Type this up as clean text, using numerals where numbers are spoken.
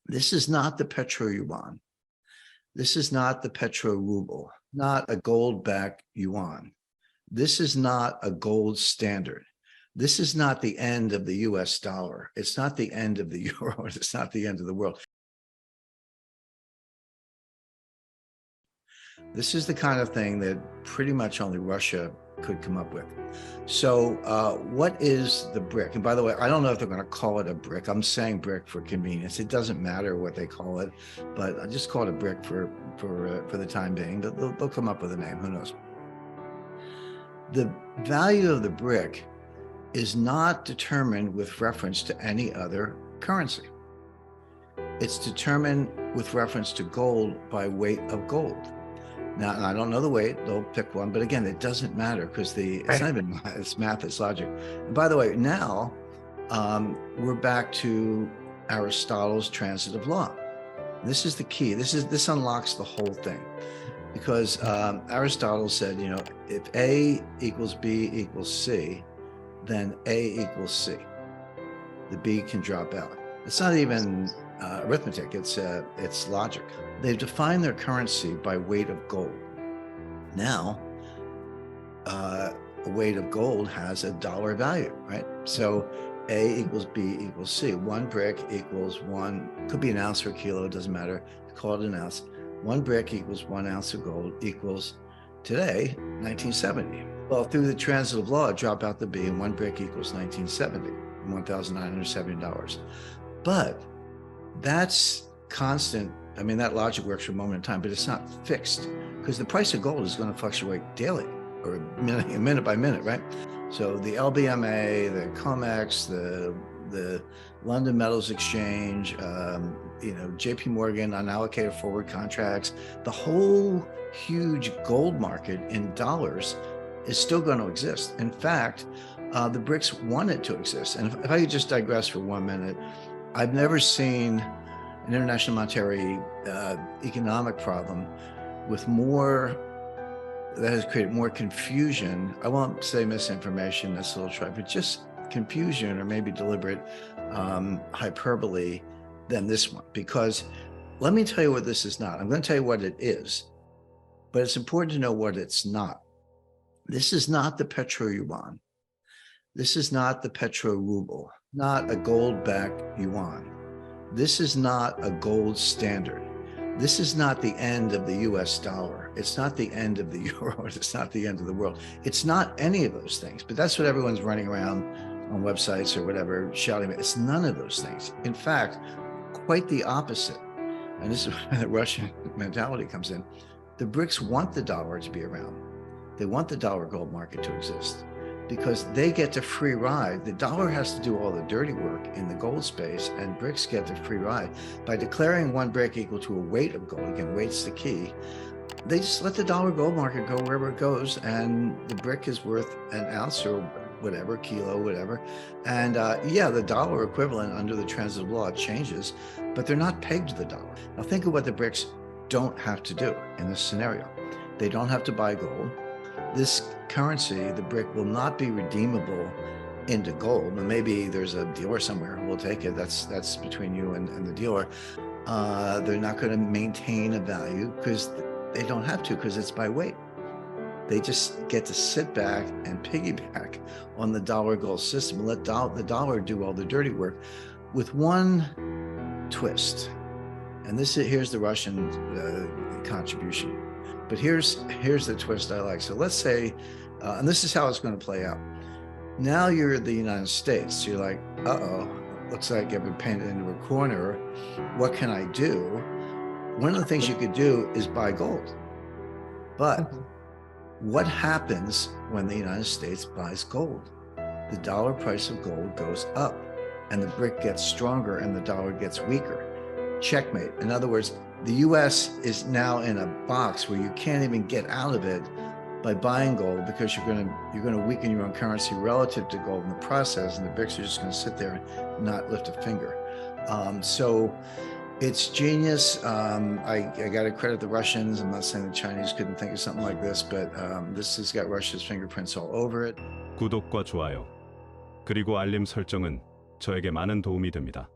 This is not the petro yuan. This is not the petro ruble, not a gold-backed yuan. This is not a gold standard. This is not the end of the US dollar. It's not the end of the euro. It's not the end of the world. This is the kind of thing that pretty much only Russia could come up with. So what is the brick? And by the way, I don't know if they're going to call it a brick. I'm saying brick for convenience. It doesn't matter what they call it, but I just call it a brick for the time being. They'll come up with a name. Who knows? The value of the brick is not determined with reference to any other currency. It's determined with reference to gold by weight of gold. Now, and I don't know the weight, they'll pick one, but again, it doesn't matter because it's not even, it's math, it's logic. And by the way, now we're back to Aristotle's transitive law. This is the key. This unlocks the whole thing, because Aristotle said, you know, if A equals B equals C, then A equals C. The B can drop out. It's not even arithmetic, it's logic. They've defined their currency by weight of gold. Now, a weight of gold has a dollar value, right? So A equals B equals C. One brick equals one, could be an ounce or a kilo, it doesn't matter, call it an ounce. One brick equals 1 ounce of gold equals, today, 1970. Well, through the transitive law, drop out the B, and one brick equals 1970, $1,970. But that's constant. I mean, that logic works for a moment in time, but it's not fixed, because the price of gold is going to fluctuate daily or minute by minute, right? So the LBMA, the COMEX, the London Metals Exchange, you know, JP Morgan, unallocated forward contracts, the whole huge gold market in dollars is still going to exist. In fact, the BRICS want it to exist. And if I could just digress for 1 minute, I've never seen an international monetary economic problem with more, that has created more confusion. I won't say misinformation, that's a little trite, but just confusion or maybe deliberate hyperbole than this one. Because let me tell you what this is not. I'm going to tell you what it is, but it's important to know what it's not. This is not the petro yuan. This is not the petro ruble, not a gold-backed yuan. This is not a gold standard. This is not the end of the US dollar. It's not the end of the euro. It's not the end of the world. It's not any of those things, but that's what everyone's running around on websites or whatever shouting about. It's none of those things. In fact, quite the opposite. And this is where the Russian mentality comes in. The BRICS want the dollar to be around. They want the dollar gold market to exist, because they get the free ride. The dollar has to do all the dirty work in the gold space, and BRICS get the free ride. By declaring one brick equal to a weight of gold, again, weight's the key, they just let the dollar gold market go wherever it goes, and the brick is worth an ounce or whatever, kilo, whatever. And yeah, the dollar equivalent under the transitive law changes, but they're not pegged to the dollar. Now think of what the BRICS don't have to do in this scenario. They don't have to buy gold. This currency, the brick, will not be redeemable into gold. And maybe there's a dealer somewhere who will take it. That's between you and the dealer. They're not going to maintain a value because they don't have to, because it's by weight. They just get to sit back and piggyback on the dollar gold system and let the dollar do all the dirty work, with one twist. And here's the Russian contribution. But here's the twist I like. So let's say, and this is how it's going to play out. Now you're the United States. So you're like, uh-oh, looks like I've been painted into a corner. What can I do? One of the things you could do is buy gold. But what happens when the United States buys gold? The dollar price of gold goes up, and the brick gets stronger and the dollar gets weaker. Checkmate. In other words, the US is now in a box where you can't even get out of it by buying gold, because you're going to weaken your own currency relative to gold in the process, and the BRICS are just going to sit there and not lift a finger. So it's genius. I got to credit the Russians. I'm not saying the Chinese couldn't think of something like this, but this has got Russia's fingerprints all over it. 구독과 좋아요, 그리고 알림 설정은 저에게 많은 도움이 됩니다.